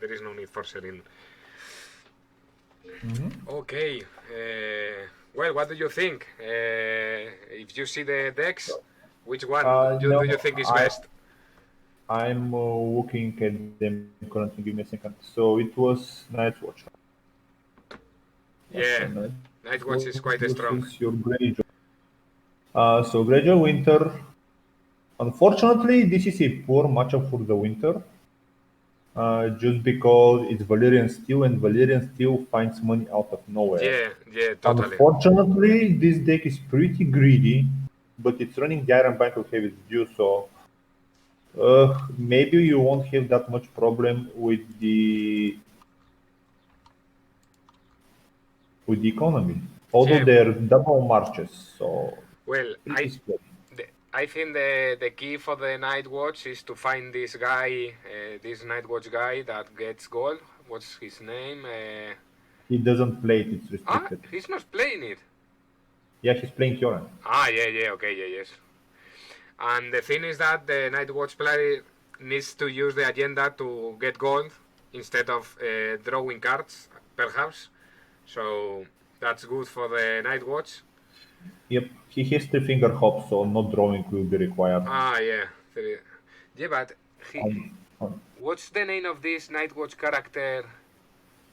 there is no need for selling. Okay. Well, what do you think? If you see the decks, which one do you think is best? I'm looking at them currently. Give me a second. So it was Night's Watch. Yeah, Night Watch is quite strong. Your Greyjoy. So Greyjoy Winter. Unfortunately, this is a poor matchup for the Winter. Just because it's Valyrian Steel, and Valyrian Steel finds money out of nowhere. Yeah, totally. Unfortunately, this deck is pretty greedy, but it's running the Iron Bank of Heaven's Due, so maybe you won't have that much problem with the economy. Although they're double marches, so well, I think the key for the Night Watch is to find this guy, this Night Watch guy that gets gold. What's his name? He doesn't play it, it's restricted. He's not playing it. Yeah, he's playing Kioran. Yeah, okay, yes. And the thing is that the Night Watch player needs to use the agenda to get gold instead of drawing cards, perhaps. So that's good for the Night Watch. Yep, he has three finger hops, so not drawing will be required. Yeah. Yeah, but what's the name of this Night Watch character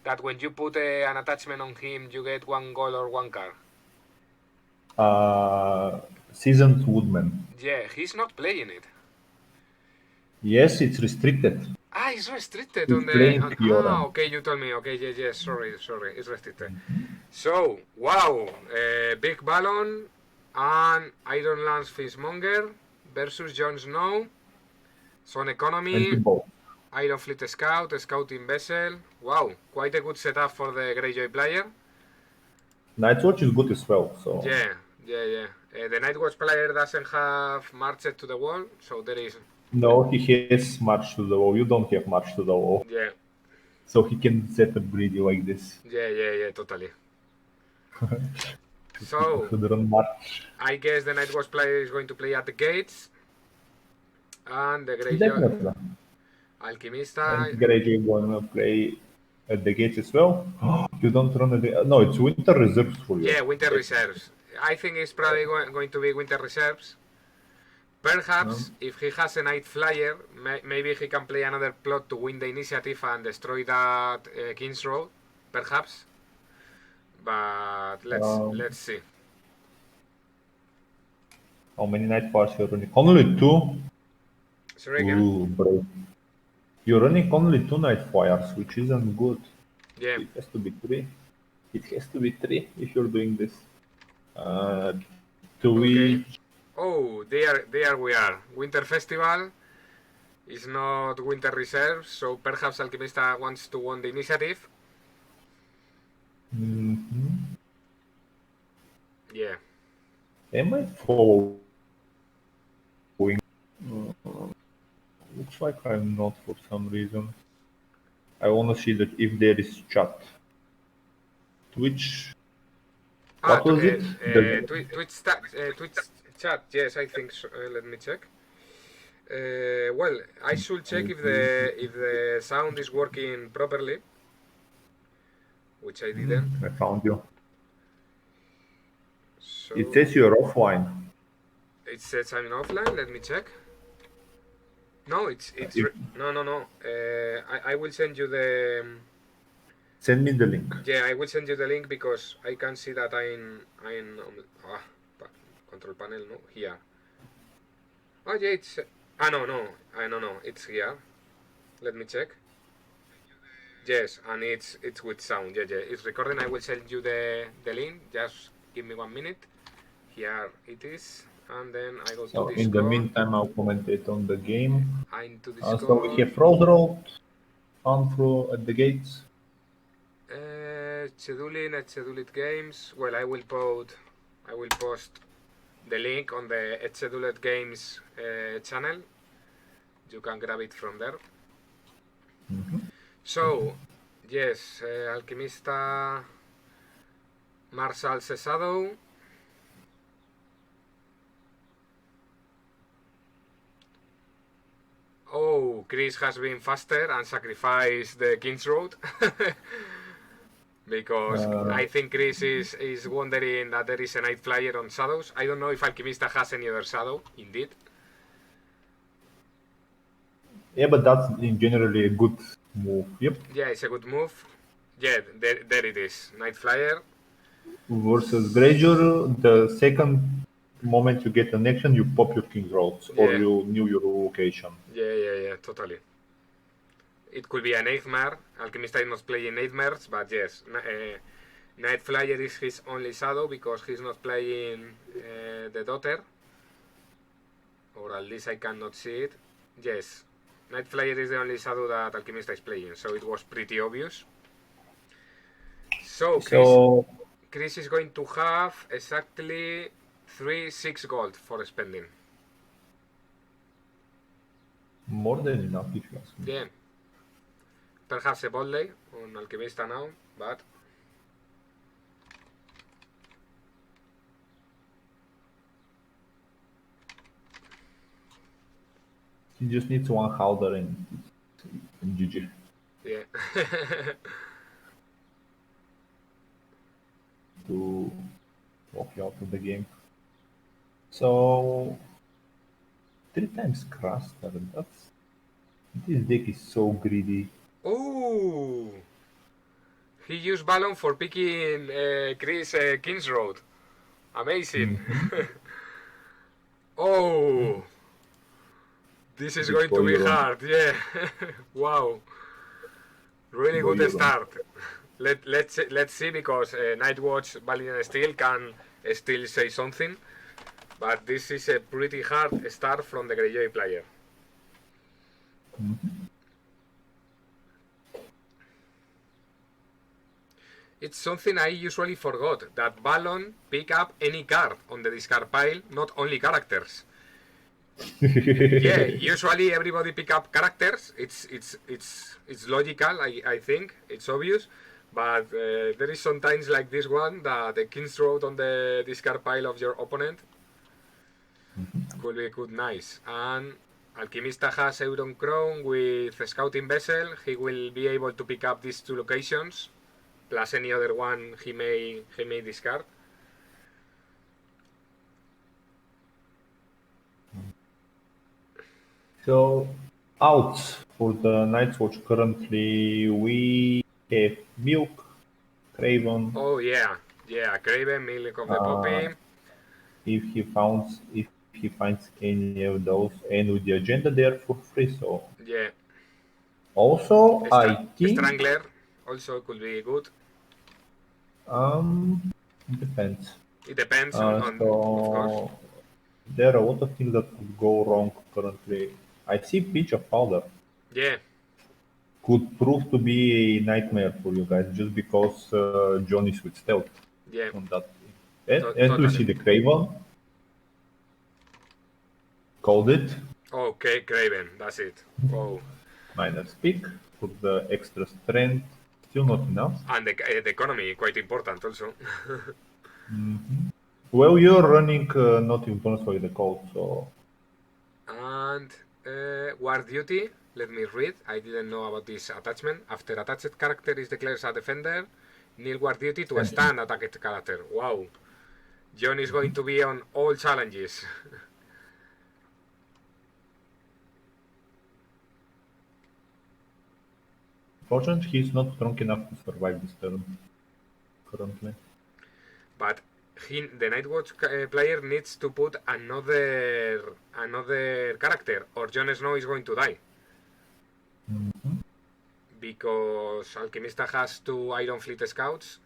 that when you put an attachment on him, you get 1 gold or 1 card? Seasoned Woodman. Yeah, he's not playing it. Yes, it's restricted. It's restricted He's on the... playing Kioran. Okay, you told me. Okay, yeah, sorry, it's restricted. So, wow, Big Ballon and Iron Lance Fishmonger versus Jon Snow. Sun Economy, Iron Fleet Scout, Scouting Vessel. Wow, quite a good setup for the Greyjoy player. Night's Watch is good as well, so... Yeah. The Night Watch player doesn't have Marched to the Wall, so there is... No, he has March to the Wall. You don't have March to the Wall. Yeah. So he can set up greedy like this. Yeah, totally. So, I guess the Night Watch player is going to play at the gates. And the Greyjoy... Alquimista... And Greyjoy going to play at the gates as well. You don't run at the... No, it's Winter Reserves for you. Yeah, Winter Reserves. I think it's probably going to be Winter Reserves. Perhaps, if he has a Night Flyer, maybe he can play another plot to win the initiative and destroy that King's Road, perhaps. But let's see. How many Night Fires you're running? Only 2? Sorry again? Ooh, brave. You're running only 2 Night Fires, which isn't good. Yeah. It has to be 3. It has to be 3 if you're doing this. Okay. Oh, there we are. Winter Festival is not Winter Reserve, so perhaps Alquimista wants to win the initiative. Yeah. Am I following? Looks like I'm not for some reason. I want to see that if there is chat. Twitch. What was it? Twitch chat. Yes, I think so. Let me check. Well, I should check if the sound is working properly, which I didn't. I found you. So it says you're offline. It says I'm offline. Let me check. No, no. I will send you the. Send me the link. Yeah, I will send you the link because I can see that I'm control panel. No, here. Oh yeah, it's. No, it's here. Let me check. Yes, and it's with sound. Yeah, it's recording. I will send you the link. Just give me 1 minute. Here it is. And then I go to Discord. In the meantime, I'll commentate on the game. I'm to Discord. So we have Rose Road, on through at the gates. Scheduled games. Well, I will post the link on the Scheduled Games channel. You can grab it from there. So, yes, Alquimista, Marshal Cesado. Oh, Krish has been faster and sacrificed the King's Road. Because I think Krish is wondering that there is a Night Flyer on Shadows. I don't know if Alquimista has any other Shadow, indeed. Yeah, but that's in generally a good move. Yep. Yeah, it's a good move. Yeah, there it is. Night Flyer. Versus Greyjoy, the second moment you get an action, you pop your King's Roads or Yeah. you knew your location. Yeah, totally. It could be a Nightmare. Alquimista is not playing Nightmares, but yes. Night Flyer is his only shadow because he's not playing the Daughter. Or at least I cannot see it. Yes. Night Flyer is the only shadow that Alquimista is playing, so it was pretty obvious. So Krish is going to have exactly 6 gold for spending. More than enough, if you ask me. Yeah. Perhaps a volley on Alquimista now, but He just needs one Halder and GG. yeah. To walk you out of the game. So 3 times Craster. This deck is so greedy. Oh! He used Ballon for picking Krish King's Road. Amazing. Oh! This is going to be hard, yeah. Wow. Really good start. Let's see, because Nightwatch, Valiant Steel can still say something. But this is a pretty hard start from the Greyjoy player. It's something I usually forgot, that Ballon pick up any card on the discard pile, not only characters. Yeah, usually everybody pick up characters. It's logical, I think. It's obvious. But there is sometimes like this one, that the King's Road on the discard pile of your opponent could be good, nice. And Alquimista has Euron Crown with Scouting Vessel. He will be able to pick up these 2 locations, plus any other one he may discard. So outs for the Night's Watch currently we have Milk, Craven. Oh yeah, Craven, Milk of the Poppy. If he finds any of those, and with the agenda there for free, so Yeah. also I think Strangler also could be good. depends. It depends on of course. There are a lot of things that could go wrong currently. I see Pitch of Powder. Yeah. Could prove to be a nightmare for you guys just because John is with stealth. Yeah. On that. And we see the Craven. Called it. Okay, Craven, that's it. Oh. Minus pick for the extra strength. Still not enough. And the economy, quite important also. Well, you're running not in bonus for the code, so. And War Duty, let me read. I didn't know about this attachment. After attached character is declared a defender, nil War Duty to a stand attacked character. Wow. John is going to be on all challenges. Fortunately, he's not strong enough to survive this turn currently. But the Nightwatch player needs to put another character, or Jon Snow is going to die. Because Alquimista has 2 Iron Fleet Scouts.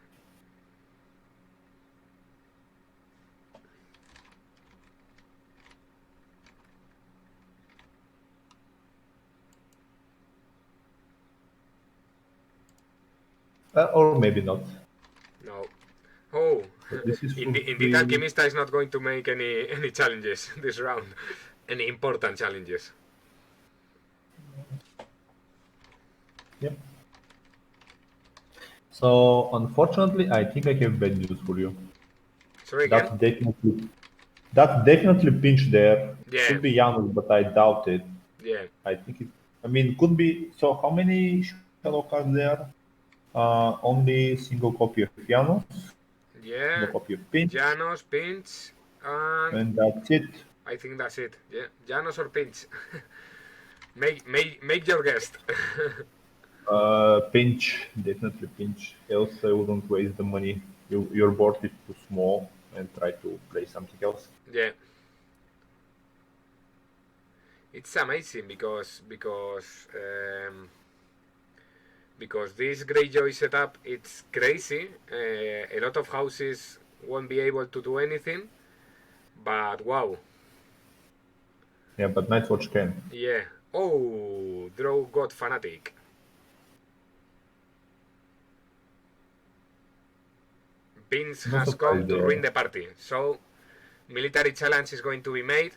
Or maybe not. No. Oh, indeed, Alquimista is not going to make any challenges this round. Any important challenges. Yep. So, unfortunately, I think I have bad news for you. Sorry again? That's definitely pinch there. Yeah. Should be Janus, but I doubt it. Yeah. I think it. I mean, could be. So, how many shadow cards there? Only single copy of Janos, single Yeah. copy of Pinch, Janos, Pinch, and and that's it. I think that's it. Yeah. Janos or Pinch. make your guess. Pinch, definitely pinch. Else, I wouldn't waste the money. Your board is too small, and try to play something else. Yeah. It's amazing because this Greyjoy setup, it's crazy. A lot of houses won't be able to do anything, but wow. Yeah, but Nightwatch can. Yeah. Oh, draw God fanatic. Vince No has come surprise to ruin there. the party. So military challenge is going to be made.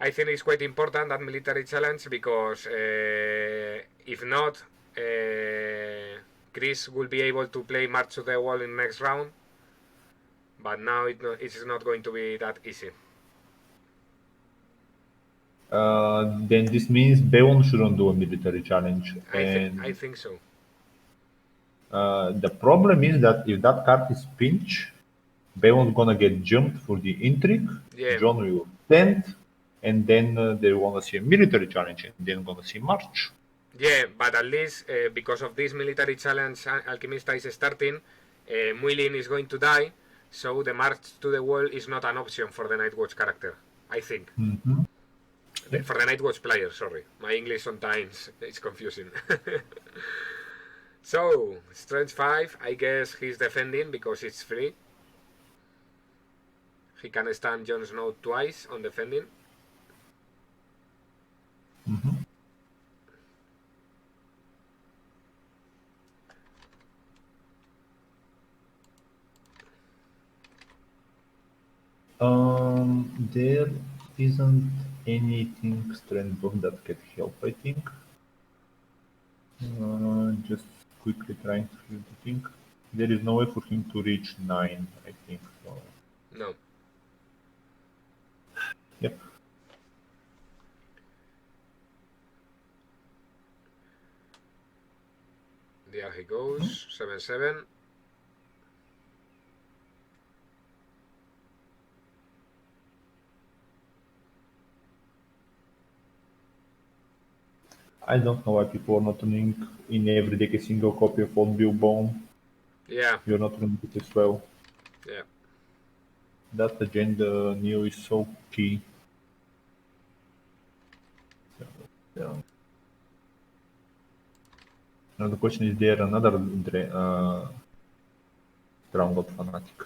I think it's quite important, that military challenge, because if not, Krish will be able to play March to the Wall in next round. But now it's not going to be that easy. Then this means Beon shouldn't do a military challenge. I And think so. the problem is that if that card is pinch, Beon's gonna get jumped for the intrigue. Yeah. John will tent, and then they wanna see a military challenge, and then gonna see March. Yeah, but at least because of this military challenge, Alquimista is starting. Muilin is going to die, so the March to the Wall is not an option for the Nightwatch character, I think. Mm-hmm. For the Nightwatch player, sorry. My English sometimes is confusing. So, Strange 5, I guess he's defending because it's free. He can stand Jon Snow twice on defending. Mm-hmm. There isn't anything strange book that can help, I think. Just quickly trying to think. There is no way for him to reach 9, I think. So, No. yep. There he goes. 7-7. I don't know why people are not running in every deck a single copy of Old Bill Bone. Yeah. You're not running it as well. Yeah. That agenda new is so key. So, yeah. Now the question is there another Drown God Fanatic?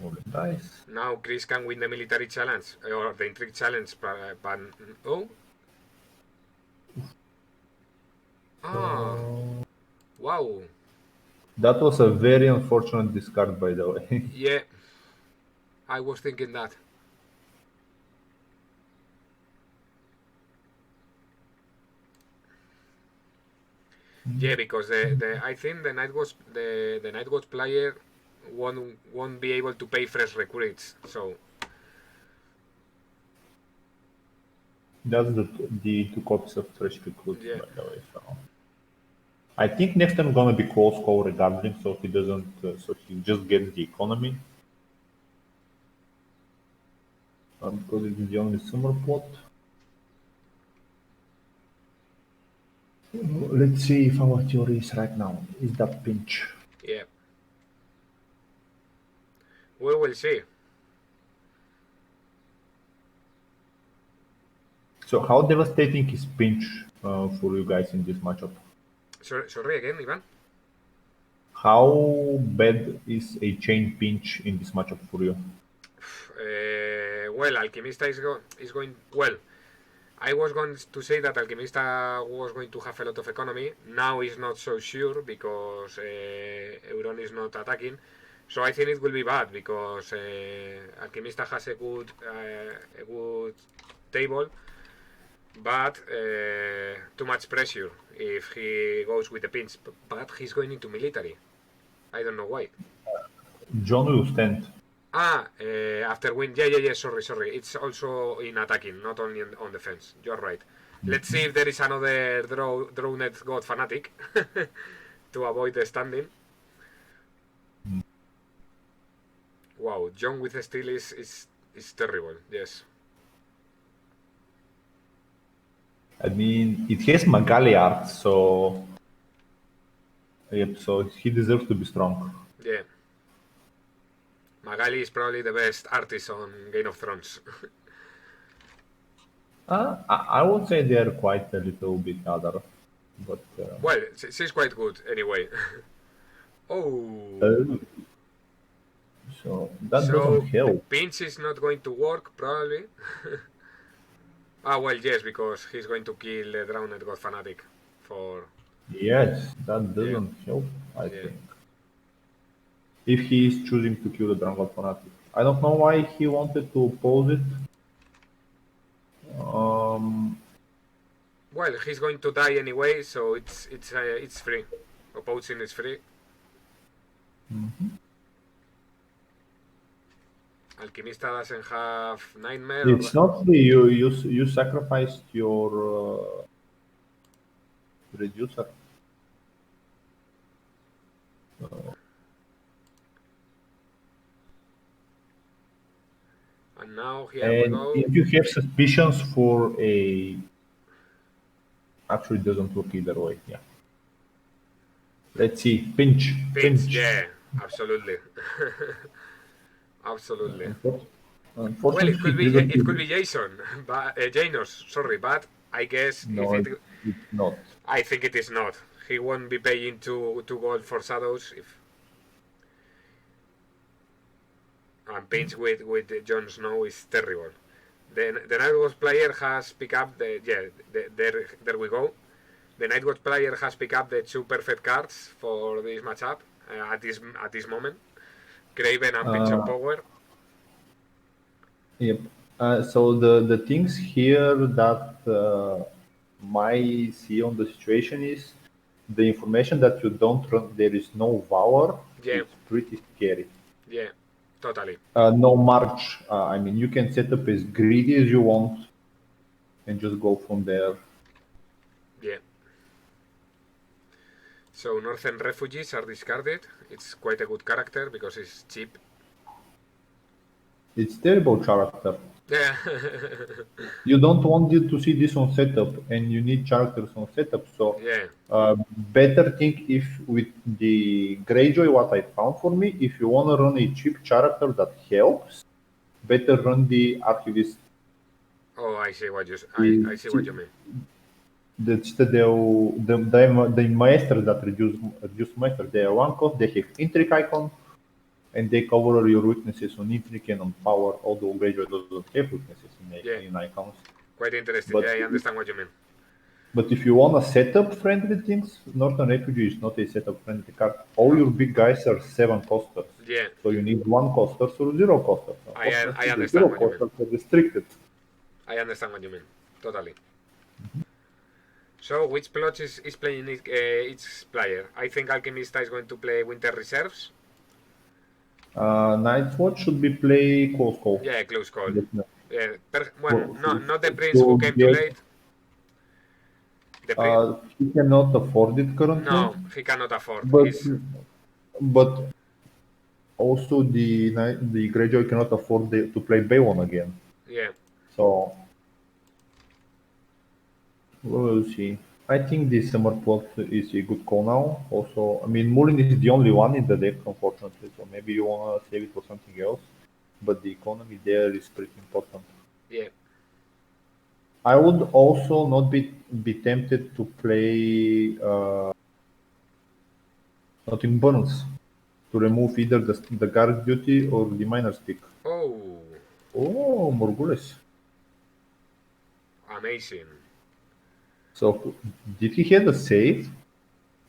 Rolling dice. Now Chris can win the military challenge or the intrigue challenge, but oh. Ah, wow. That was a very unfortunate discard, by the way. Yeah, I was thinking that. Yeah, because the I think the Nightwatch player won't be able to pay fresh recruits. So That's the two copies of Fresh Recruits, yeah, by the way. So I think next time gonna be close call regarding, so he doesn't, so he just gets the economy. Because it's the only summer pot. Let's see if our theory is right now. Is that pinch? yeah. We will see. So how devastating is pinch for you guys in this matchup? Sorry again, Ivan. How bad is a chain pinch in this matchup for you? Well, Alquimista is going well. I was going to say that Alquimista was going to have a lot of economy. Now it's not so sure because Euron is not attacking. So I think it will be bad because Alquimista has a good table, but too much pressure if he goes with the pinch. But he's going into military. I don't know why. John will stand. After win. Yeah. Sorry. It's also in attacking, not only on defense. You're right. Let's see if there is another Droned God Fanatic to avoid the standing. Wow, John with steel is terrible. Yes. I mean, it has Magali art, so yep. So he deserves to be strong. Yeah. Magali is probably the best artist on Game of Thrones. I would say they are quite a little bit other, but Well, she's quite good anyway. Oh. uh, so that doesn't So help. Pinch is not going to work probably. Well, yes, because he's going to kill the Drowned God Fanatic for. Yes, that Yeah. doesn't help. I Yeah. think if he is choosing to kill the Dragon Fanatic, I don't know why he wanted to oppose it. Well, he's going to die anyway, so it's free. Opposing is free. Alquimista doesn't have Nightmare. It's not free. You sacrificed your reducer. And now here we And go. if you have suspicions for a, actually it doesn't work either way. Yeah. Let's see. Pinch. Pinch, yeah, absolutely. Absolutely. Well, Unfortunately, it could be Jason, but Janos, sorry, but I guess No, if it's not. I think it is not. He won't be paying two gold for shadows if. And Pinch with Jon Snow is terrible. The Nightwatch player has picked up there we go. The Nightwatch player has picked up the two perfect cards for this matchup at this moment. Craven and Pinch of Power. Yep. So the things here that my see on the situation is the information that you don't run. There is no Valor. Yeah. It's pretty scary. Yeah, totally. No March. I mean, you can set up as greedy as you want and just go from there. Yeah. So Northern Refugees are discarded. It's quite a good character because it's cheap. It's terrible character. Yeah. You don't want you to see this on setup, and you need characters on setup. So, Yeah. better think if with the Greyjoy, what I found for me, if you want to run a cheap character that helps, better run the Archivist. Oh, I see what you mean. The Maesters that reduce Maester, they are one cost, they have Intrigue icon, and they cover your weaknesses on Intrigue and on Power, although Greyjoy doesn't have weaknesses in icons. Quite interesting. But I understand what you mean. But if you want to setup friendly things, Northern Refugee is not a setup friendly card. All your big guys are 7 costers. Yeah. So you need 1 costers or 0 costers. I understand the 0 what you mean. costers are restricted. I understand what you mean. Totally. So, which plot is playing each player? I think Alquimista is going to play Winter Reserves. Nightwatch should be play close call. Yeah, close call. Definitely. Yeah, not the Prince who came too late. He cannot afford it currently. No, he cannot afford. But also the Greyjoy cannot afford to play Bayon again. Yeah. So we'll see. I think the summer plot is a good call now. Also, I mean, Mullin is the only one in the deck, unfortunately. So maybe you wanna save it for something else. But the economy there is pretty important. Yeah. I would also not be tempted to play Nothing Burns to remove either the guard duty or the miner's pick. Oh, Morgulis. Amazing. So, did he have a save?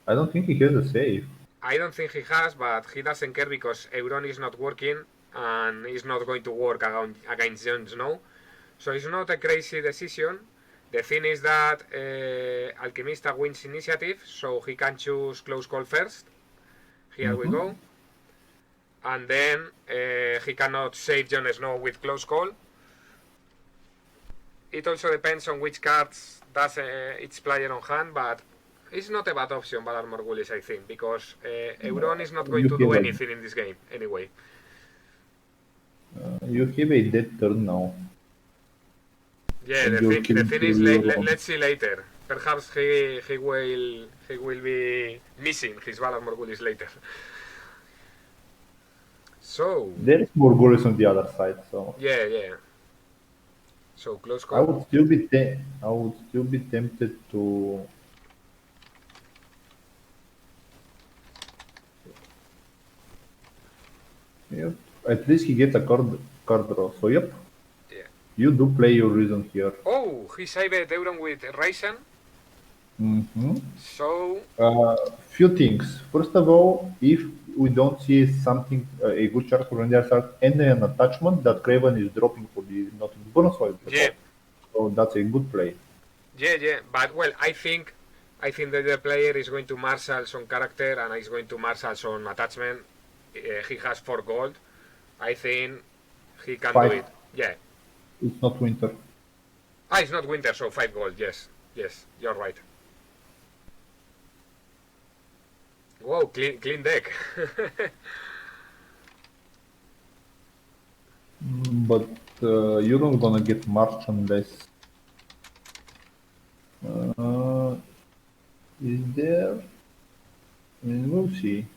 I don't think he has a save. I don't think he has, but he doesn't care because Euron is not working and is not going to work against Jon Snow. So it's not a crazy decision. The thing is that Alquimista wins initiative, so he can choose close call first. Here we go. and then he cannot save Jon Snow with close call. It also depends on which cards does each player on hand, but it's not a bad option, Valar Morghulis, I think, because Euron is not going to do anything in this game anyway. You have a dead turn now. Yeah, the thing is, let's see later. Perhaps he will be missing his Valar Morghulis later. So There is more goals on the other side, so yeah. So close call. I would still be tempted to. Yep. At least he gets a card draw. So yep. Yeah. You do play your reason here. Oh, he saved Euron with Raisin. Mm-hmm. So Few things. First of all, if we don't see something a good chart for the start and an attachment that Craven is dropping for the not in bonus fight. Yeah. So that's a good play. Yeah. But well, I think that the player is going to marshal some character and is going to marshal some attachment. He has 4 gold. I think he can 5. do it. Yeah. It's not winter. It's not winter, so 5 gold. Yes, you're right. Whoa, clean deck. But you're not gonna get March unless. Is there? I mean, we'll see.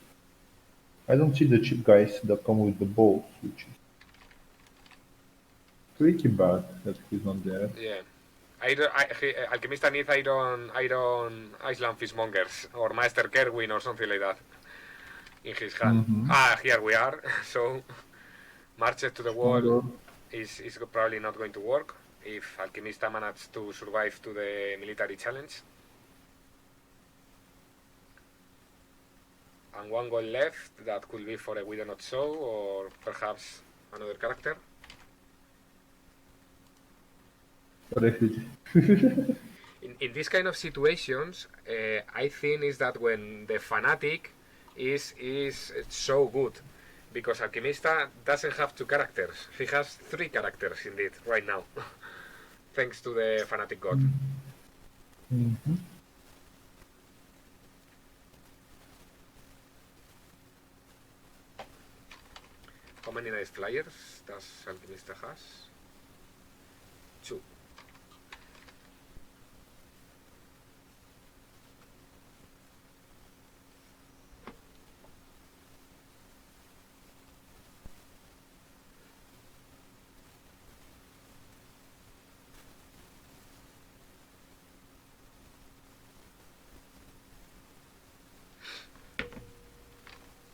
I don't see the cheap guys that come with the bows, which is pretty bad that he's not there. Yeah. Alquimista needs Iron Island Fishmongers or Master Kerwin or something like that in his hand. Here we are. So marches to the wall is probably not going to work if Alquimista manages to survive to the military challenge. And 1 goal left, that could be for a We Do Not Show or perhaps another character. Refugee. In this kind of situations, I think is that when the fanatic is so good, because Alquimista doesn't have 2 characters, he has 3 characters indeed right now, thanks to the fanatic god. Mm-hmm. How many nice flyers does Alquimista has? 2.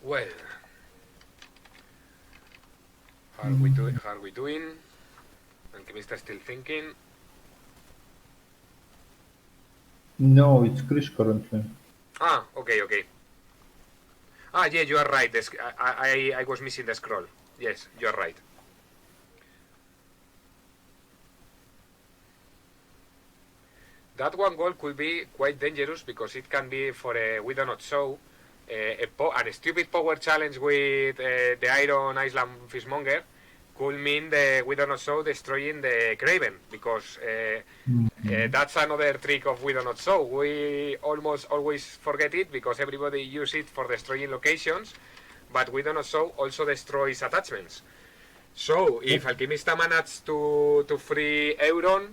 Well, how are we doing? Alquimista still thinking. No, it's Krish currently. Okay. Yeah, you are right. I was missing the scroll. Yes, you are right. That 1 goal could be quite dangerous because it can be for a We Do Not Show, a stupid power challenge with the Iron Island Fishmonger could mean the We Do Not Show destroying the Craven, because that's another trick of We Do Not Show. We almost always forget it because everybody uses it for destroying locations, but We Do Not Show also destroys attachments. So if Alquimista manages to free Euron,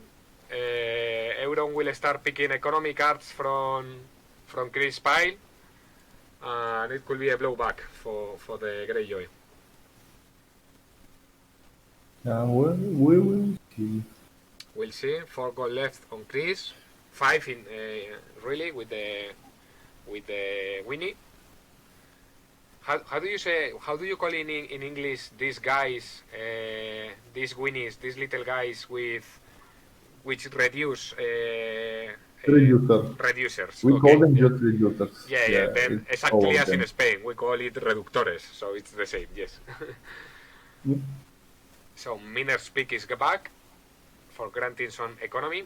Euron will start picking economy cards from Krish pile, and it could be a blowback for the Greyjoy. We will see. We'll see. 4 gold left on Krish, 5 in really with the Winnie. How do you call in English these guys, these Winnies, these little guys which reduce reducers? We call them just reducers. Yeah. Then exactly as in Spain, we call it reductores, so it's the same. Yes. Yep. So Miner's Peak is back for granting some economy.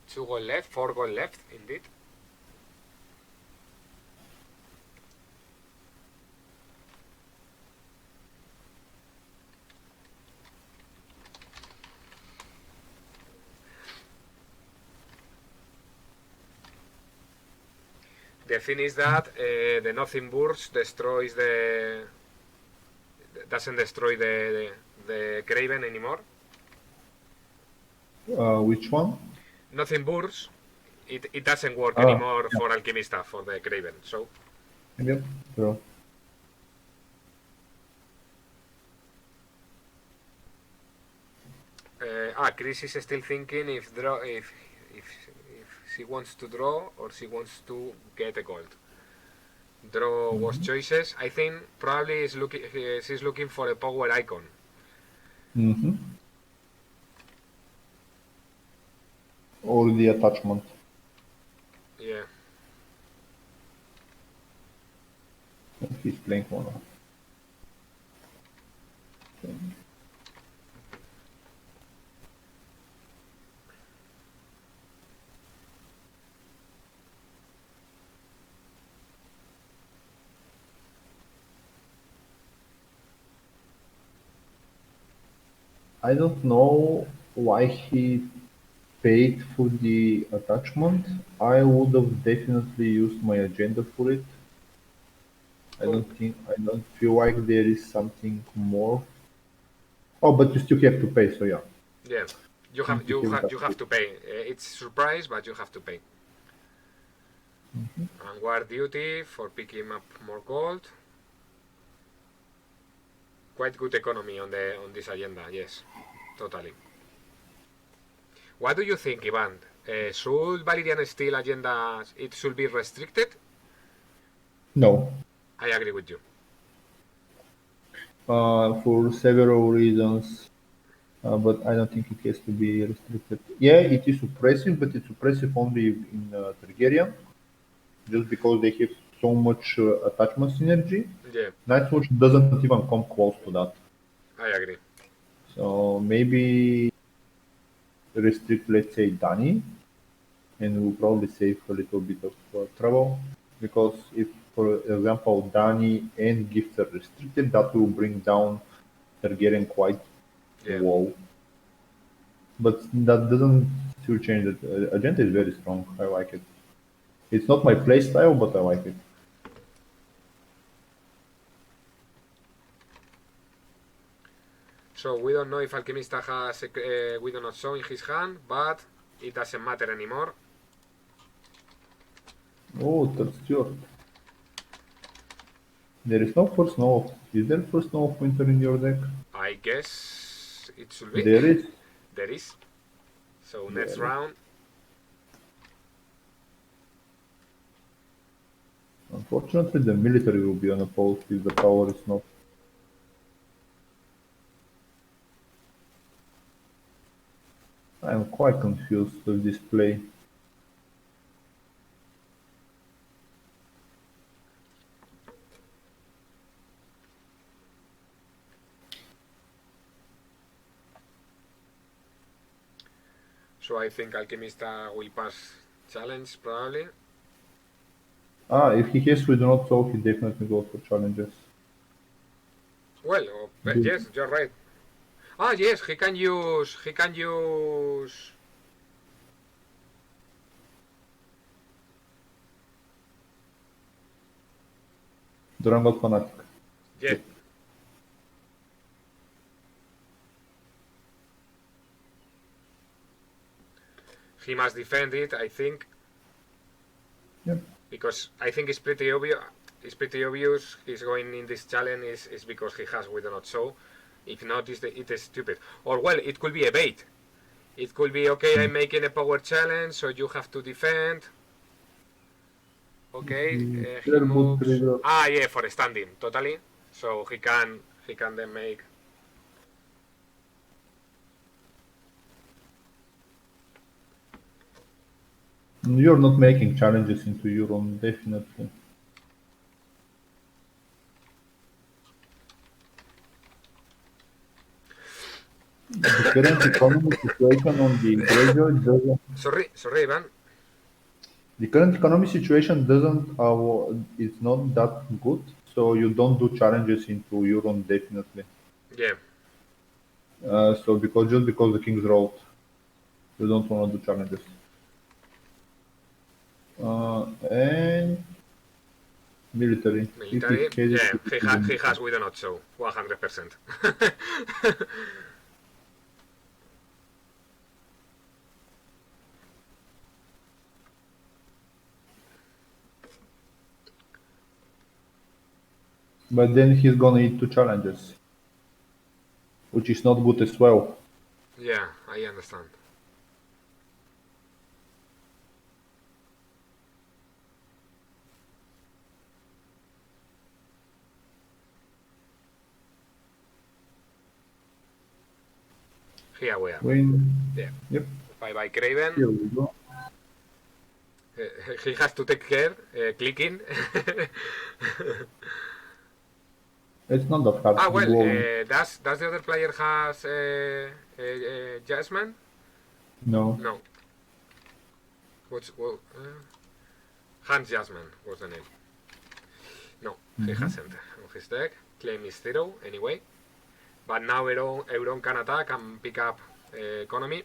Two goal left, 4 goal left, indeed. The thing is that the Nothing Burst destroys doesn't destroy the Craven anymore. Which one? Nothing Burst, it doesn't work Ah, anymore yeah. for Alquimista, for the Craven. So Yep. Sure. Krish is still thinking if she wants to draw or she wants to get a gold. Draw was choices. I think probably she's looking for a power icon. Mm-hmm. Or the attachment. Yeah. He's playing mono. I don't know why he paid for the attachment. I would have definitely used my agenda for it. I don't feel like there is something more. Oh, but you still have to pay, so yeah. Yeah. You Need have to give it up. you have to pay. It's surprise, but you have to pay. And guard duty for picking up more gold. Quite good economy on this agenda. Yes, totally. What do you think, Ivan? Should Valerian Steel agenda it should be restricted? No, I agree with you. for several reasons, but I don't think it has to be restricted. Yeah, it is suppressive, but it's suppressive only in Targaryen, just because they have so much attachment synergy. Yeah, Nightwatch doesn't even come close to that. I agree. So maybe restrict, let's say, Dani, and we'll probably save a little bit of trouble. Because if, for example, Dani and Gift are restricted, that will bring down Targaryen quite Yeah. low. But that doesn't still change that. Agenda is very strong. I like it. It's not my playstyle, but I like it. So we don't know if Alquimista has we do not show in his hand, but it doesn't matter anymore. Oh, third Stewart. There is no first snow of. Is there first snow of winter in your deck? I guess it should be. There is. There is. So There next is. round. Unfortunately, the military will be unopposed if the power is not. I am quite confused with this play. So I think Alquimista will pass challenge probably. If he has we do not solve, he definitely goes for challenges. Well, yes, you're right. Yes, he can use Durango Fanatic. yeah. He must defend it, I think. Yep. Because I think it's pretty obvious. It's pretty obvious he's going in this challenge is because he has we do not show. If not, it is stupid. Or well, it could be a bait. It could be okay. I'm making a power challenge, so you have to defend. Okay, he Boot moves. trigger. Yeah, for standing totally. So he can then make. You're not making challenges into Euron, definitely. The current economic situation on the graduate doesn't. Sorry, Ivan. The current economic situation doesn't. It's not that good. So you don't do challenges into Euron definitely. Yeah. So because just because the King's Road, you don't want to do challenges. And military. If he Military. has it, Yeah, he is the he military. has with an 8, 100%. But then he's gonna eat two challenges, which is not good as well. Yeah, I understand. Here we are. When Yeah. yep, Bye bye, Craven. here we go. He has to take care, clicking. It's not that hard. Ah, Just well, go in. does the other player has Jasmine? No. No. Hans Jasmine was the name. No, he hasn't on his deck. Claim is 0 anyway. But now Euron can attack and pick up economy.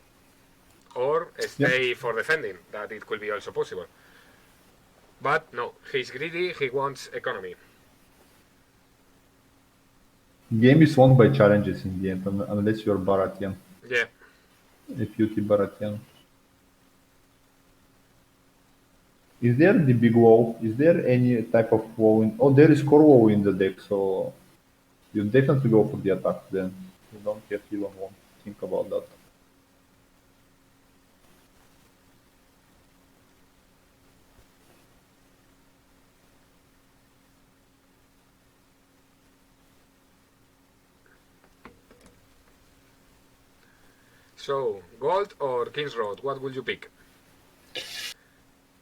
Or stay for defending. That it could be also possible. But no, he's greedy, he wants economy. Game is won by challenges in the end, unless you're Baratheon, Yeah. a beauty Baratheon. Is there the big wall? Is there any type of wall in? Oh, there is core wall in the deck, so you definitely go for the attack then. You don't have to even want to think about that. So, gold or King's Road, what will you pick?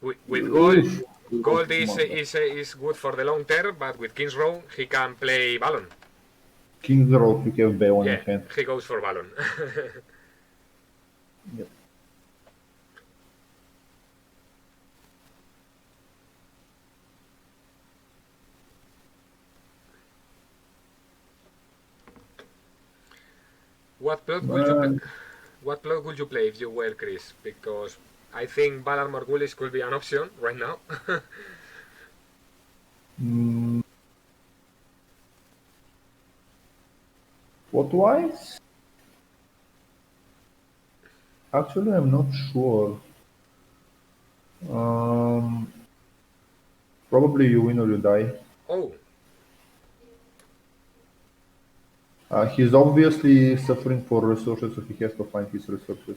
With gold, gold is good for the long term, but with King's Road, he can play Ballon. King's Road, you have Bayon in Yeah, hand. he goes for Ballon. Yep. What plot would you play if you were Chris? Because I think Valar Morghulis could be an option right now. Mm, what wise? Actually, I'm not sure. Um, Probably you win or you die. Oh, He's obviously suffering for resources, so he has to find his resources.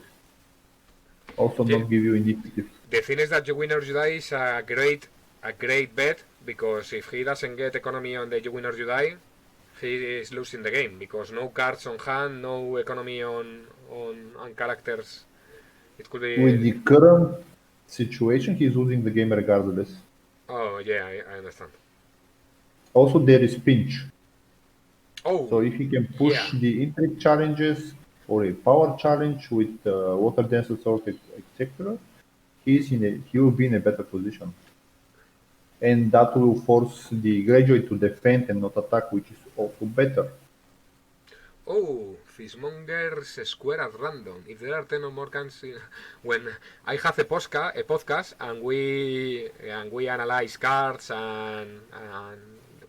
Also, yeah. not give you initiative. The thing is that you win or you die is a great bet, because if he doesn't get economy on the you win or you die, he is losing the game, because no cards on hand, no economy on characters. It could With be. the current situation, he's losing the game regardless. Oh yeah, I understand. Also, there is pinch. Oh So if he can yeah. push the intrigue challenges or a power challenge with water dance sword, etc., he will be in a better position. And that will force the graduate to defend and not attack, which is also better. Oh, Fishmonger's square at random. If there are 10 or more cans, when I have a podcast, and we analyze cards and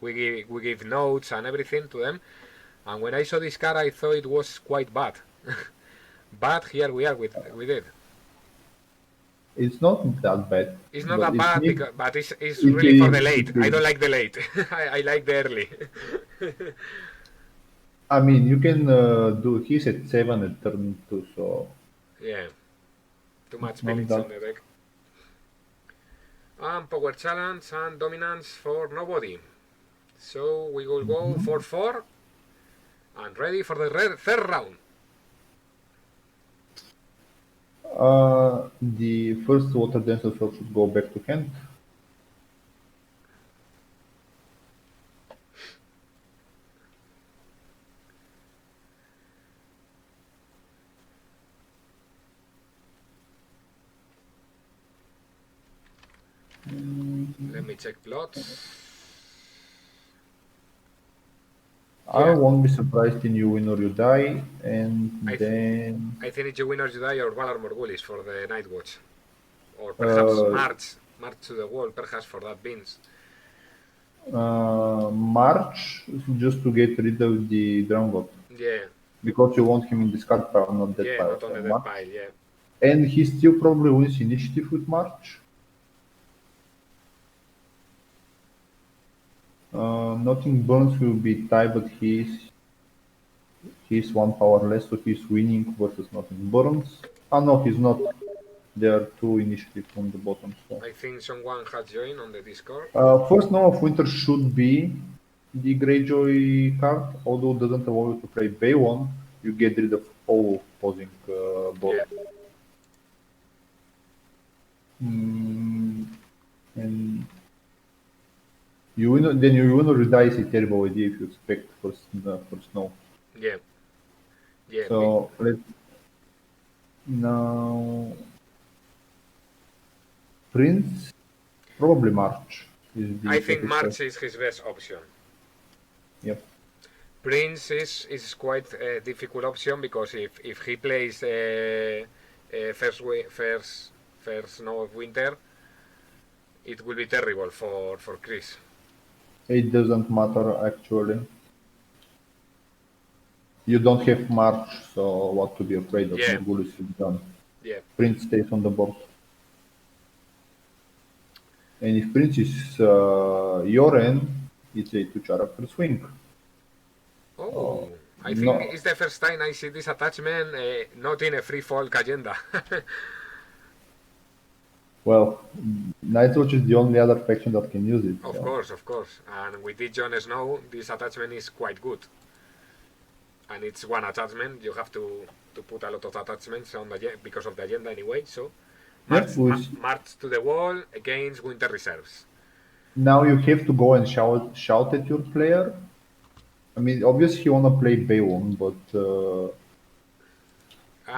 we give notes and everything to them. And when I saw this card, I thought it was quite bad. But here we are with it. It's not that bad, It's not but that it bad, needs but it's it, really for the it, late. I it don't like the late. I like the early. I mean, you can do he's at 7 at turn 2, so Yeah, too it's much not village that. on the deck. And power challenge and dominance for nobody. So we will go 4-4 and ready for the third round. The first water dancer should go back to hand. Let me check plots. I Yeah, won't be surprised in You Win or You Die, and I then I think it's you win or you die or Valar Morgulis for the Night Watch. Or perhaps uh, March to the Wall, perhaps for that beans. March just to get rid of the Drown God. Yeah, Because you want him in discard pile, not dead yeah, pile. not on So the death March. pile, yeah. And he still probably wins initiative with March. Nothing Burns will be tied, but he's one power less, so he's winning versus Nothing Burns. Ah no, he's not. There are two initiative on the bottom. So I think someone has joined on the Discord. first Snow of Winter should be the Greyjoy card, although it doesn't allow you to play Baywon. You get rid of all opposing board. Yeah, And then you win or die is a terrible idea if you expect for Snow. yeah, yeah. So let's now Prince, probably March is I the think safe choice. March is his best option. Yep. Prince is quite a difficult option because if he plays first Snow of Winter, it will be terrible for Chris. It doesn't matter actually. You don't have March, so what to be afraid of? Yeah, Morgulis is done. yeah. Prince stays on the board. And if Prince is your end, it's a two-character swing. Oh, I think No, it's the first time I see this attachment not in a free folk agenda. well, Nightwatch is the only other faction that can use it. Of So. course, of course. And with this Jon Snow, this attachment is quite good. And it's one attachment. You have to put a lot of attachments on the because of the agenda anyway. So Yep, March to the Wall against Winter Reserves. now you have to go and shout at your player. I mean, obviously you wanna play Bayon, but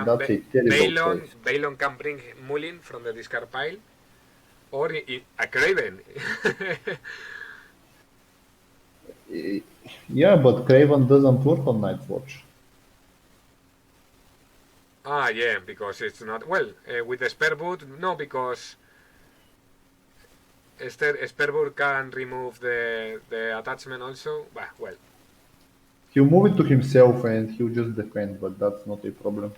that's a terrible choice. Balon can bring Mullin from the discard pile, or a Craven. Yeah, but Craven doesn't work on Nightwatch. Ah, yeah, because it's not well with the spare boot. No, because spare boot can remove the attachment also. Well, He'll move it to himself and he'll just defend, but that's not a problem.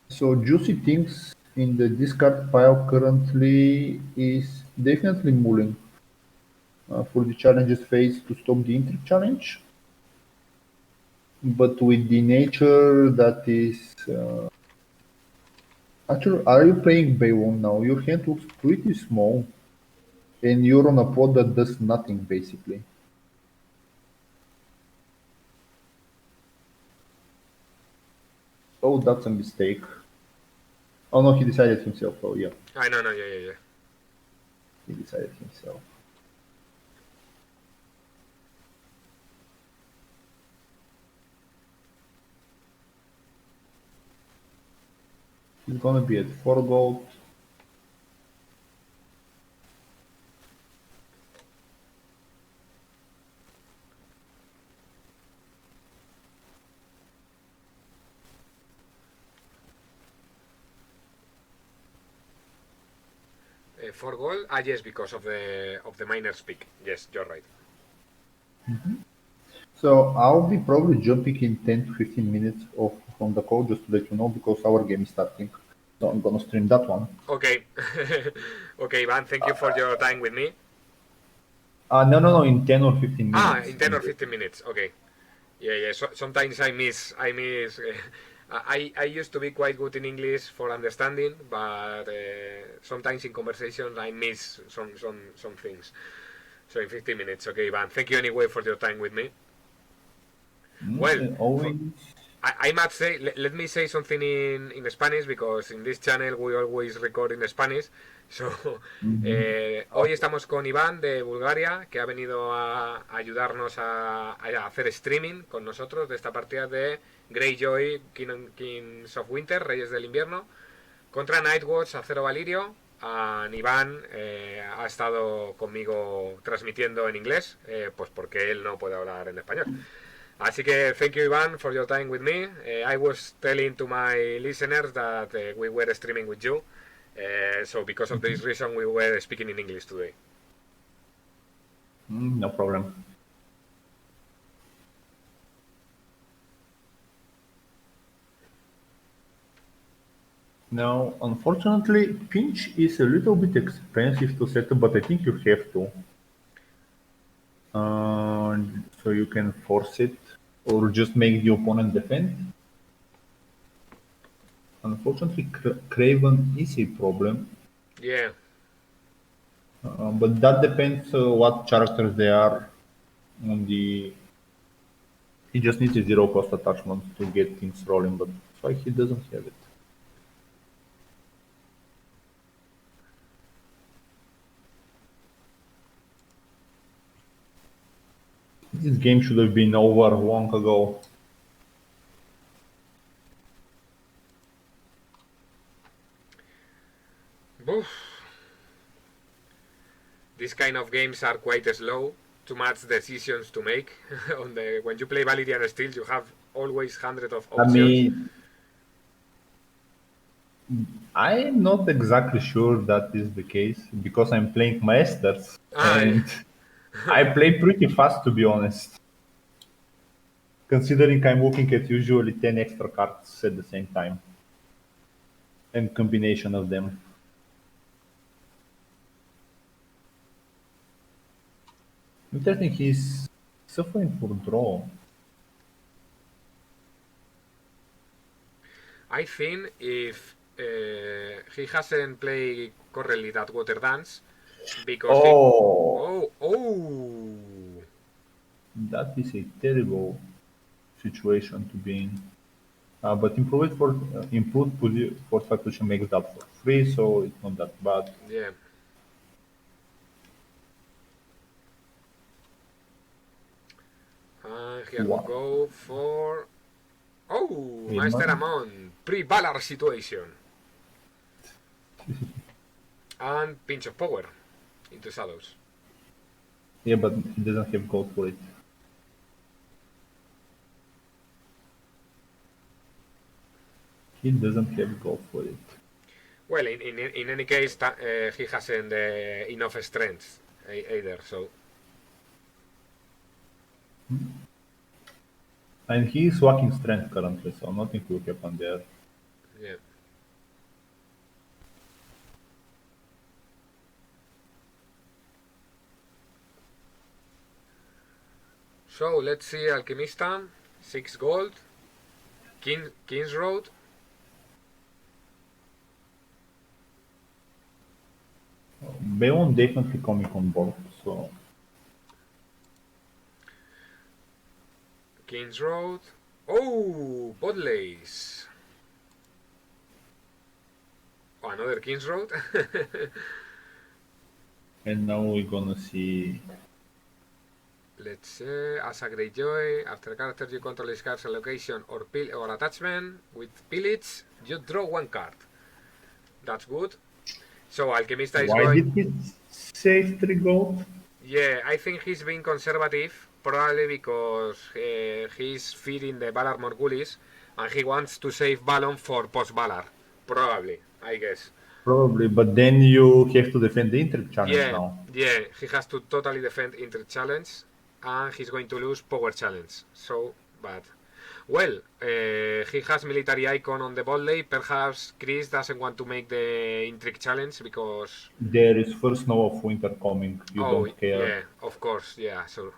So Juicy Things in the discard pile currently is definitely Mulling for the challenges phase to stop the intrigue challenge. But with the nature that is actually, are you playing Baywon now? Your hand looks pretty small, and you're on a pod that does nothing basically. Oh, that's a mistake. Oh no, he decided himself. Oh yeah, I no, yeah. he decided himself. He's gonna be at 4 gold. For goal, yes, because of the miner's peak. Yes, you're right. So I'll be probably jumping in 10 to 15 minutes off from the call just to let you know because our game is starting. So I'm gonna stream that one. Okay, okay, Ivan. Thank you for your time with me. No, in 10 or 15 minutes. In 10 or 15 minutes. Okay. Yeah. So, sometimes I miss. I used to be quite good in English for understanding, but sometimes in conversations I miss some things. So in 15 minutes, okay, Ivan. Thank you anyway for your time with me. Well, Always. I must say, let me say something in Spanish because in this channel we always record in Spanish. So, hoy estamos con Iván de Bulgaria, que ha venido a ayudarnos a hacer streaming con nosotros de esta partida de Greyjoy, Kings of Winter, Reyes del Invierno. Contra Nightwatch a 0 Valirio. Iván ha estado conmigo transmitiendo en inglés, pues porque él no puede hablar en español. Así que thank you, Iván, for your time with me. I was telling to my listeners that we were streaming with you. So because of this reason, we were speaking in English today. No problem. Now, unfortunately, pinch is a little bit expensive to set up, but I think you have to. So you can force it, or just make the opponent defend. Unfortunately, Craven is a problem, Yeah. but that depends what characters they are. On the He just needs a zero cost attachment to get things rolling, but so he doesn't have it. This game should have been over long ago. Oof. These kind of games are quite slow. Too much decisions to make. When you play Validian Steel, you have always hundreds of I options. mean, I'm not exactly sure that is the case because I'm playing Masters and I play pretty fast to be honest. Considering I'm looking at usually 10 extra cards at the same time and combination of them. Interesting, he's suffering for draw. I think if he hasn't played correctly that Water Dance, because That is a terrible situation to be in. But improved force factor makes that for free, so it's not that bad. Yeah. Here we go for Master Amon pre-Valar situation and pinch of power into shadows. Yeah, but he doesn't have gold for it. He doesn't have gold for it. Well, in any case, he hasn't enough strength either, so. And he is lacking strength currently, so nothing will happen there. Yeah. So let's see Alquimista, 6 gold, King's Road. Bayon definitely coming on board, so King's Road. Oh, Bodlace. Oh, another King's Road. and now we're gonna see. Let's say as a Greyjoy, after character you control this card's allocation or attachment with pillage, you draw 1 card. That's good. So Alquimista is Why going. did he save 3 gold? Yeah, I think he's being conservative, probably because he's feeding the Valar Morghulis and he wants to save Balon for post-Valar. Probably, I guess. Probably, but then you have to defend the Intrigue challenge now. Yeah, he has to totally defend Intrigue challenge and he's going to lose Power challenge. So bad. Well, he has military icon on the botlane. Perhaps Krish doesn't want to make the Intrigue challenge because There is first snow of winter coming. You don't care. Yeah, of course, yeah, sure.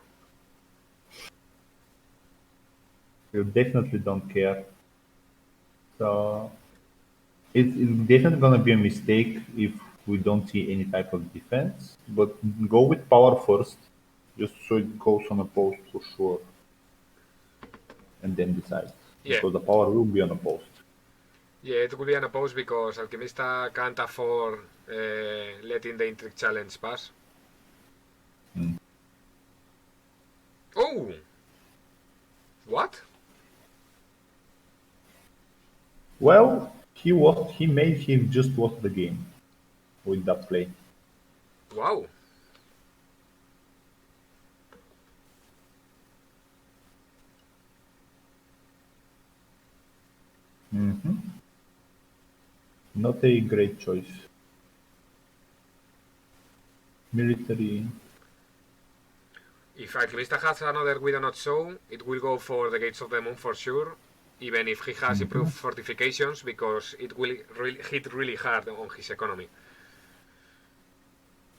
You definitely don't care. So it's definitely gonna be a mistake if we don't see any type of defense. But go with power first, just so it goes on a post for sure, and then decide. Yeah. Because the power will be on a post. Yeah, it will be unopposed because Alquimista can't afford letting the Intrigue challenge pass. Oh! What? Well, he made him just lost the game with that play. Wow. Not a great choice. Military. If Alquimista has another We Do Not Show, it will go for the Gates of the Moon for sure, even if he has improved fortifications, because it will hit really hard on his economy.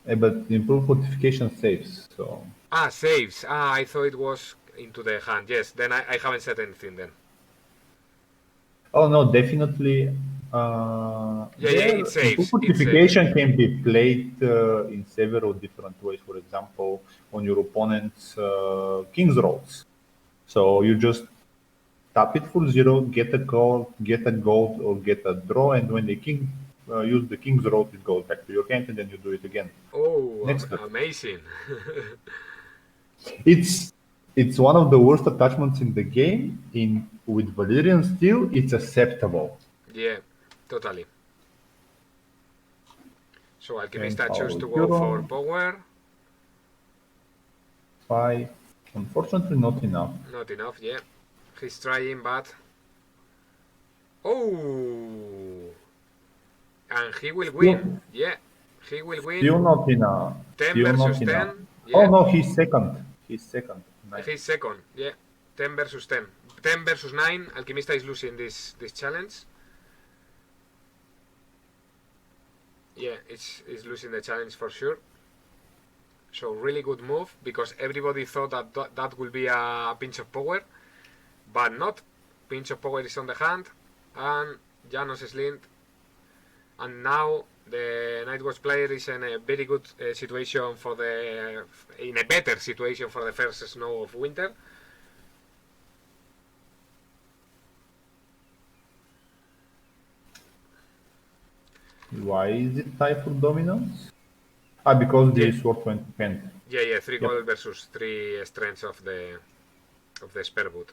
But improved fortification saves, so... Saves. I thought it was into the hand. Yes, then I haven't said anything then. Oh no, definitely. It saves. Fortification can be played in several different ways. For example, on your opponent's King's Rolls. So you just tap it for 0, get a gold, or get a draw, and when the king use the King's Roll, it goes back to your hand, and then you do it again. Oh, Next amazing! It's one of the worst attachments in the game. With Valyrian Steel, it's acceptable. Yeah, totally. So Alquimista chose to go for power. 5. Unfortunately, not enough. Not enough, yeah. He's trying, but... Oh! And he will win. Yeah, he will win. Still not enough. 10 versus 10. Yeah. Oh no, he's second. Nice. He's second, yeah. 10 versus 10. 10 versus 9. Alquimista is losing this challenge. Yeah, it's losing the challenge for sure. So really good move, because everybody thought that will be a pinch of power, but not. Pinch of power is on the hand, and Janos is linked. And now the Nightwatch player is in a very good situation in a better situation for the first snow of winter. Why is it tied for dominance? Because the sword went to hand. Yeah, 3 gold versus 3 strengths of the spare boot.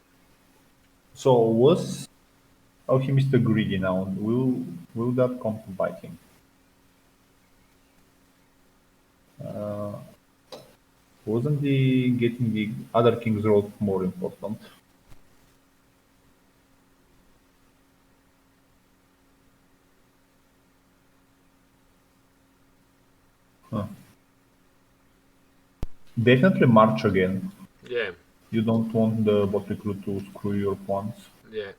So was Alchemist greedy now? Will that come to bite him? Wasn't getting the other King's Road more important? Definitely march again. Yeah. You don't want the bot recruit to screw your pawns. Yeah.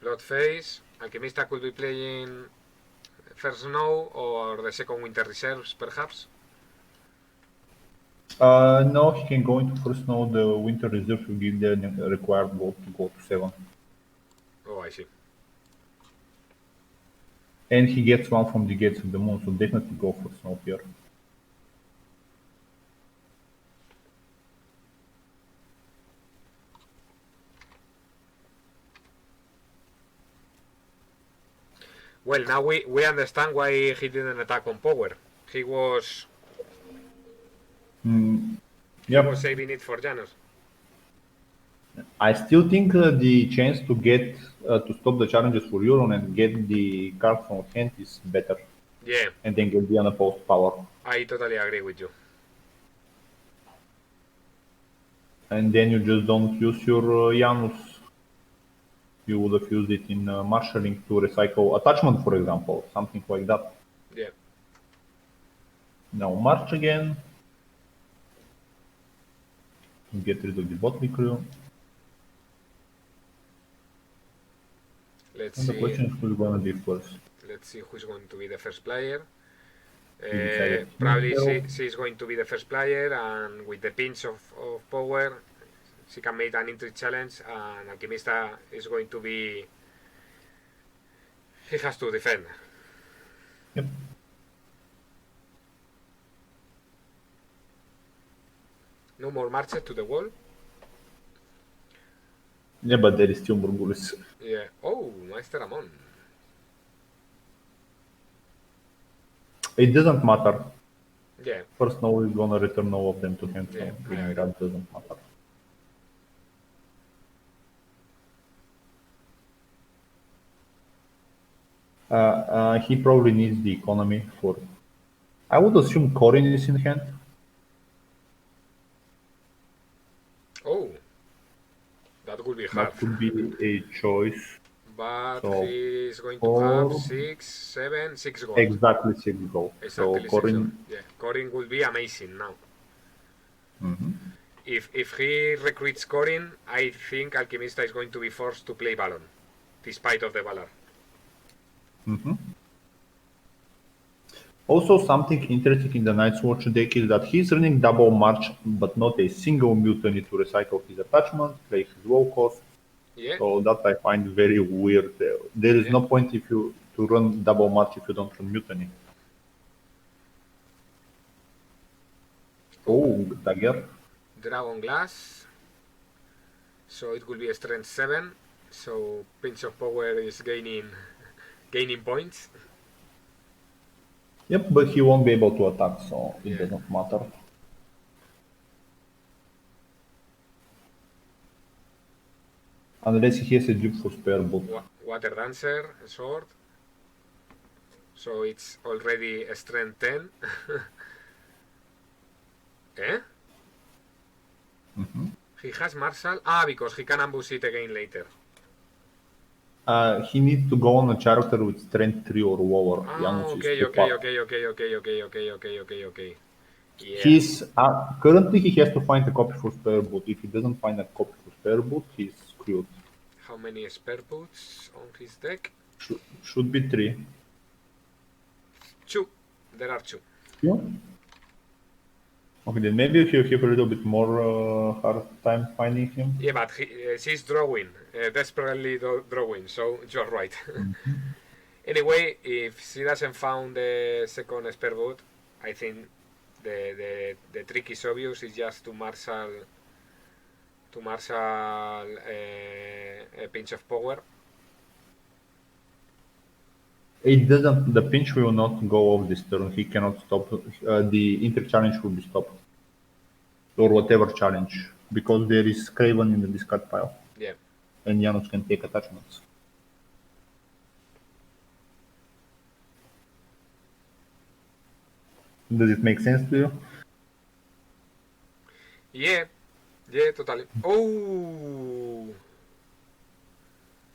Blood phase. Alquimista could be playing first snow or the second winter reserves, perhaps. No, he can go into first snow. The winter reserve will give the required gold to go to 7. Oh, I see. And he gets one from the Gates of the Moon, so definitely go for snow here. Well, now we understand why he didn't attack on power. He was was saving it for Janos. I still think the chance to get to stop the challenges for Euron and get the card from hand is better. Yeah. And then get the unopposed power. I totally agree with you. And then you just don't use your Janus. You would have used it in marshalling to recycle attachment, for example, something like that. Yeah. Now march again. Get rid of the botany crew. Let's and see. The question is who's going to be first. Let's see who's going to be the first player. Probably she's going to be the first player, and with the pinch of power, she can make an entry challenge, and Alquimista is going to be... He has to defend. Yep. No more marches to the wall. Yeah, but there is still more bullets. Yeah. Oh, Maester Amon. It doesn't matter. Yeah. First, now we're gonna return all of them to him, so Yeah, that doesn't matter. He probably needs the economy for. I would assume Corin is in hand. Oh, that would be hard. That could be a choice. But So he's going to have 4, 6 gold. exactly 6 gold. So Exactly 6 gold. Corin. Yeah, Corin will be amazing now. If he recruits Corin, I think Alquimista is going to be forced to play Balon, despite of the Valar. Also, something interesting in the Night's Watch deck is that he's running double march, but not a single mutiny to recycle his attachment, play his low cost. Yeah, So that I find very weird. There is yeah. no point if you to run double march if you don't run mutiny. Oh, dagger. Dragon Glass. So it will be a strength 7. So Pinch of Power is gaining points. Yep, but he won't be able to attack, so it Yeah. doesn't matter. Unless he has a dupe for spare boot. Water Dancer, a sword. So it's already a strength 10. Eh? He has Marshal. Because he can ambush it again later. He needs to go on a character with strength 3 or lower. Janus is Okay. too fast. Yeah. He's currently he has to find a copy for spare boot. If he doesn't find a copy for spare boot, he's screwed. How many spare boots on his deck? Should be 3. 2. There are 2. Yeah. Okay, then maybe he'll have a little bit more hard time finding him. Yeah, but she's drawing, desperately drawing, so you're right. Anyway, if she doesn't find the second spare boot, I think the trick is obvious. It's just to marshal a pinch of power. It doesn't. The pinch will not go off this turn. He cannot stop. The inter challenge will be stopped, or whatever challenge, because there is Craven in the discard pile, Yeah. and Janus can take attachments. Does it make sense to you? Yeah, totally. Oh!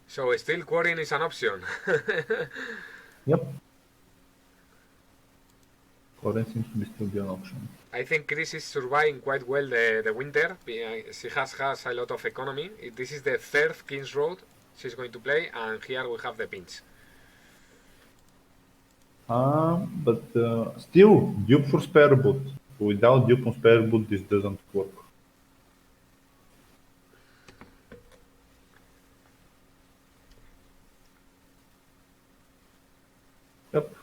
So still quarrying is an option. Yep. Corin seems to be still be an option. I think Krish is surviving quite well the winter. She has a lot of economy. This is the third King's Road she's going to play, and here we have the pinch. But still, dupe for spare boot. Without dupe on spare boot, this doesn't work. Yep.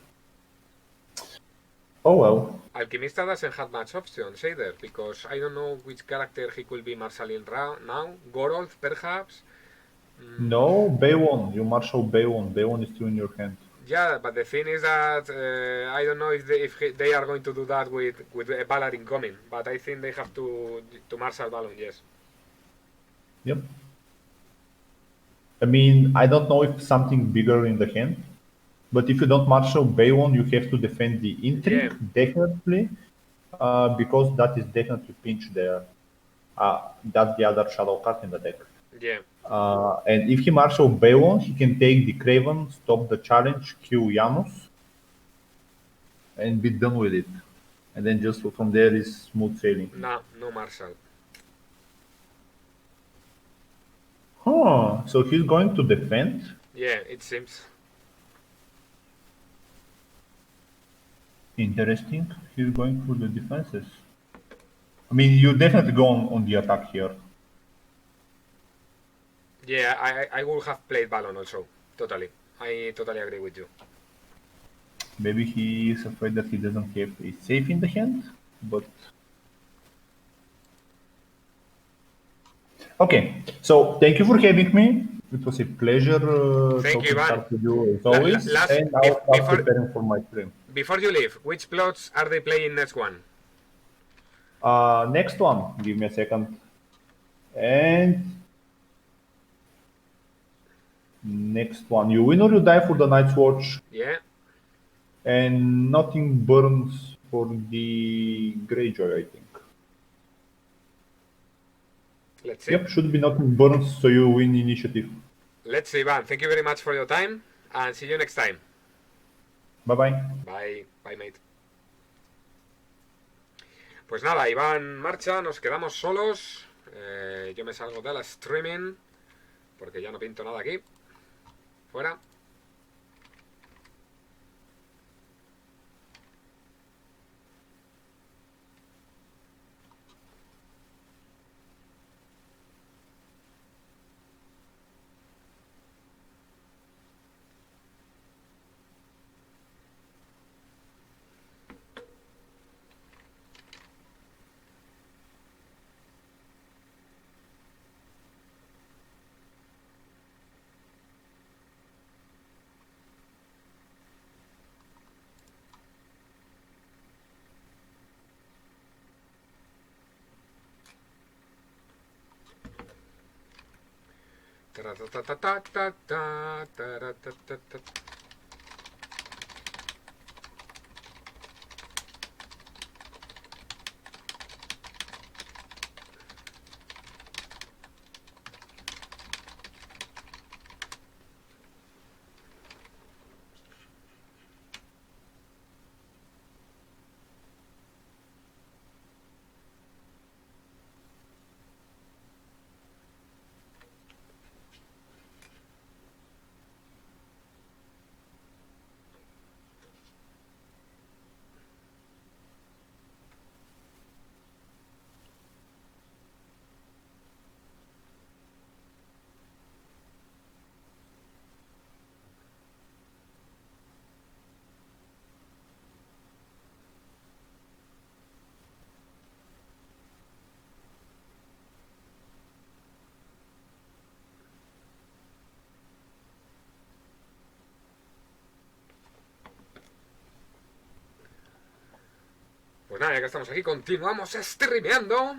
Oh well. Alquimista doesn't have much options either, because I don't know which character he could be marshalling now. Goroth, perhaps? No, Baywon. You marshal Baywon. Baywon is still in your hand. Yeah, but the thing is that I don't know if they are going to do that with a Valar incoming, but I think they have to marshal Balon, yes. Yep. I mean, I don't know if something bigger in the hand, but if you don't marshal Baywon, you have to defend the intrigue, definitely, because that is definitely pinch there. That's the other shadow card in the deck. Yeah. And if he marshal Baywon, he can take the Craven, stop the challenge, kill Janus, and be done with it. And then just from there is smooth sailing. No marshal. Huh, so he's going to defend? Yeah, it seems. Interesting. He's going for the defenses. I mean, you definitely go on the attack here. Yeah, I would have played Balon also. Totally. I totally agree with you. Maybe he is afraid that he doesn't have a safe in the hand, but... Okay, so thank you for having me. It was a pleasure Thank you, talking Ivan. cards with you as always, and I'll start preparing for my stream. Before you leave, which plots are they playing next one? Next one, give me a second. And Next one. You win or you die for the Night's Watch, Yeah. and nothing burns for the Greyjoy, I think. Let's see. Yep, should be nothing burns, so you win initiative. Let's see, Ivan. Thank you very much for your time, and see you next time. Bye bye. Bye. Bye, mate. Pues nada, Iván marcha, nos quedamos solos. Yo me salgo de la streaming, porque ya no pinto nada aquí. Fuera. Pues nada, ya que estamos aquí, continuamos streameando.